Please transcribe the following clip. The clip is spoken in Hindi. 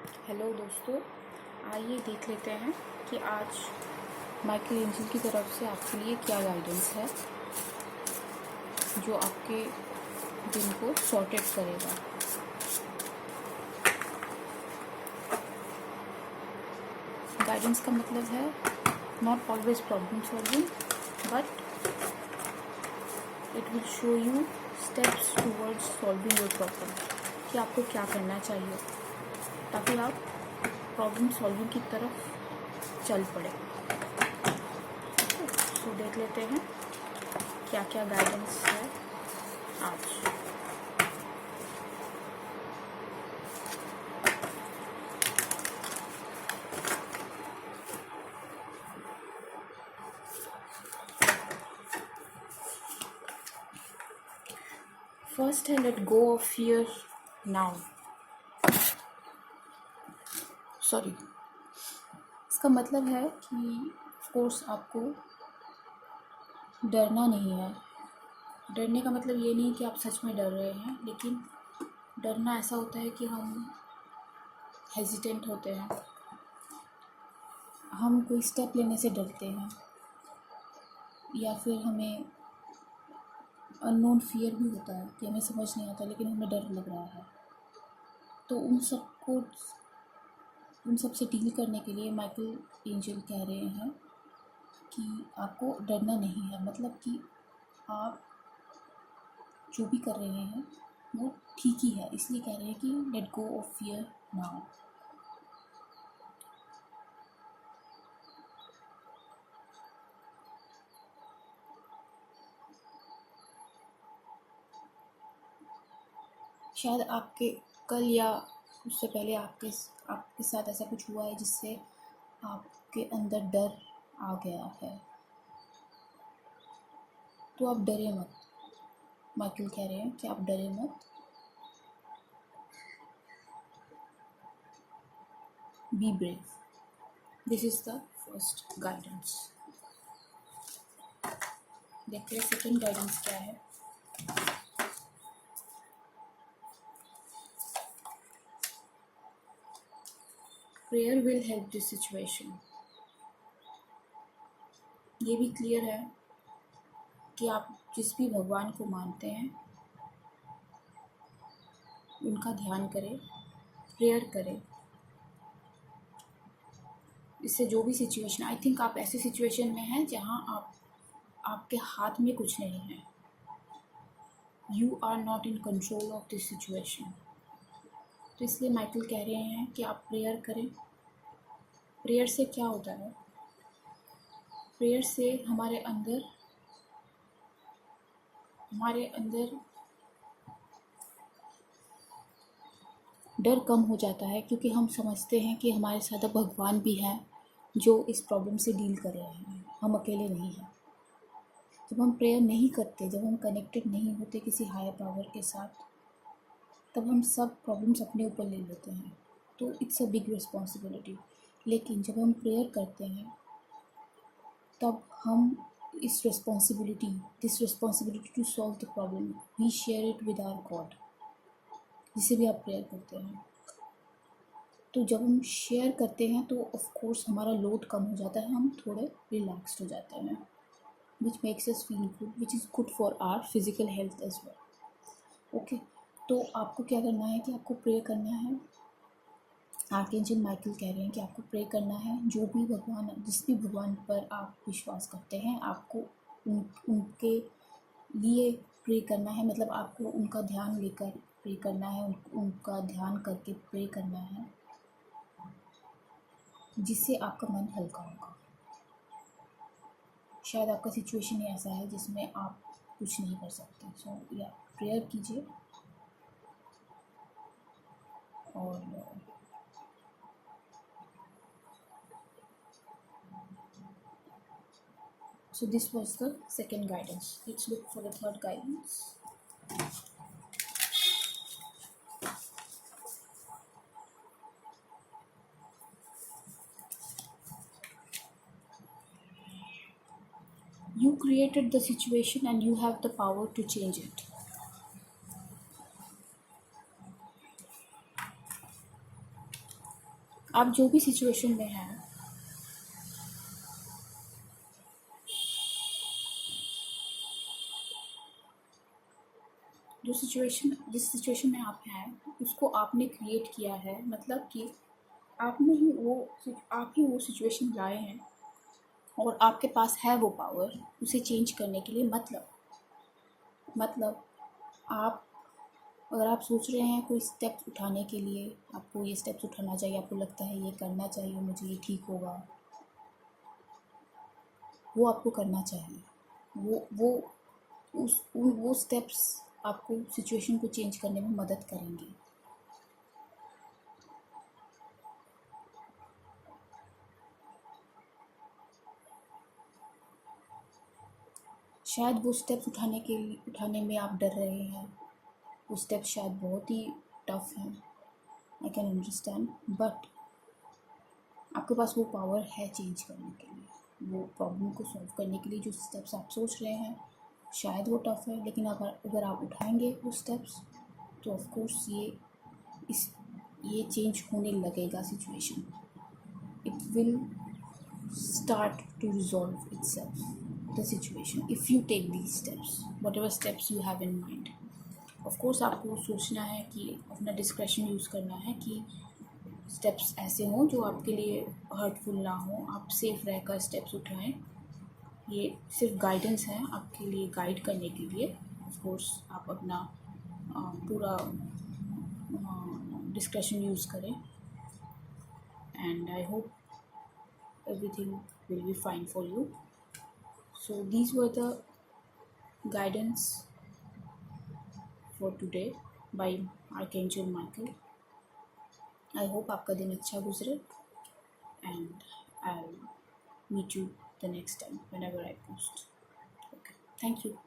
हेलो दोस्तों, आइए देख लेते हैं कि आज माइकल एंजल की तरफ से आपके लिए क्या गाइडेंस है जो आपके दिन को सॉर्टेड करेगा। गाइडेंस का मतलब है not always problem solving, but it will show you steps towards solving your problem, कि आपको क्या करना चाहिए ताकि आप प्रॉब्लम सॉल्विंग की तरफ चल पड़े। तो देख लेते हैं क्या क्या गाइडेंस है आज। फर्स्ट है let go of fear now. Sorry, इसका मतलब है कि ऑफकोर्स आपको डरना नहीं है। डरने का मतलब ये नहीं कि आप सच में डर रहे हैं, लेकिन डरना ऐसा होता है कि हम हेजिटेंट होते हैं, हम कोई स्टेप लेने से डरते हैं, या फिर हमें अननोन फियर भी होता है कि हमें समझ नहीं आता लेकिन हमें डर लग रहा है। तो उन सब से डील करने के लिए माइकल एंजल कह रहे हैं कि आपको डरना नहीं है, मतलब कि आप जो भी कर रहे हैं वो ठीक ही है। इसलिए कह रहे हैं कि let go of fear now. शायद आपके कल या उससे पहले आपके साथ ऐसा कुछ हुआ है जिससे आपके अंदर डर आ गया है, तो आप डरे मत। माइकल कह रहे हैं कि आप डरे मत, be brave. This is the first guidance. देखते हैं सेकेंड गाइडेंस क्या है। Prayer will help this situation. ये भी क्लियर है कि आप जिस भी भगवान को मानते हैं उनका ध्यान करें, प्रेयर करें। इससे जो भी सिचुएशन, आई थिंक आप ऐसे सिचुएशन में हैं जहां आपके हाथ में कुछ नहीं है। You are not in control of this situation. तो इसलिए माइकल कह रहे हैं कि आप प्रेयर करें। प्रेयर से क्या होता है? प्रेयर से हमारे अंदर डर कम हो जाता है, क्योंकि हम समझते हैं कि हमारे साथ भगवान भी हैं जो इस प्रॉब्लम से डील कर रहे हैं, हम अकेले नहीं हैं। जब हम प्रेयर नहीं करते, जब हम कनेक्टेड नहीं होते किसी हायर पावर के साथ, तब हम सब प्रॉब्लम्स अपने ऊपर ले लेते हैं, तो इट्स अ बिग रिस्पॉन्सिबिलिटी। लेकिन जब हम प्रेयर करते हैं तब हम this responsibility to solve the problem we share it with our God, जिसे भी आप प्रेयर करते हैं। तो जब हम शेयर करते हैं तो ऑफ कोर्स हमारा लोड कम हो जाता है, हम थोड़े रिलैक्स्ड हो जाते हैं, which makes us feel good, which is good for our physical health as well. Okay, तो आपको क्या करना है कि आपको प्रे करना है। आर्कएंजल माइकल कह रहे हैं कि आपको प्रे करना है। जो भी भगवान, जिस भी भगवान पर आप विश्वास करते हैं, आपको उनके लिए प्रे करना है। मतलब आपको उनका ध्यान लेकर प्रे करना है, उनका ध्यान करके प्रे करना है, जिससे आपका मन हल्का होगा। शायद आपका सिचुएशन ही ऐसा है जिसमें आप कुछ नहीं कर सकते, सो या प्रेयर कीजिए। और so this was the second guidance. Let's look for the third guidance. You created the situation and you have the power to change it. आप जो भी सिचुएशन में हैं, जिस सिचुएशन में आप हैं उसको आपने क्रिएट किया है, मतलब कि आप ही वो सिचुएशन लाए हैं और आपके पास है वो पावर उसे चेंज करने के लिए। मतलब आप अगर आप सोच रहे हैं कोई स्टेप्स उठाने के लिए, आपको ये स्टेप्स उठाना चाहिए, आपको लगता है ये करना चाहिए, मुझे ये ठीक होगा, वो आपको करना चाहिए। वो स्टेप्स आपको सिचुएशन को चेंज करने में मदद करेंगे। शायद वो स्टेप्स उठाने में आप डर रहे हैं, वो स्टेप्स शायद बहुत ही टफ हैं, आई कैन अंडरस्टैंड, बट आपके पास वो पावर है चेंज करने के लिए। वो प्रॉब्लम को सॉल्व करने के लिए जो स्टेप्स आप सोच रहे हैं शायद वो टफ है, लेकिन अगर आप उठाएंगे वो स्टेप्स तो ऑफ कोर्स ये चेंज होने लगेगा situation. It will start to resolve itself, the situation, if you take these steps, whatever steps you have in mind. of course आपको सोचना है कि अपना डिस्क्रेशन यूज़ करना है कि स्टेप्स ऐसे हों जो आपके लिए हर्टफुल ना हो, आप सेफ रहकर स्टेप्स उठाएं। ये सिर्फ गाइडेंस है आपके लिए, गाइड करने के लिए। ऑफ कोर्स आप अपना पूरा डिस्क्रेशन यूज़ करें, and I hope everything will be fine for you. So these were the guidance for today by Archangel Michael. I hope आपका दिन अच्छा गुजरे, and I'll meet you the next time whenever I post. Okay, thank you.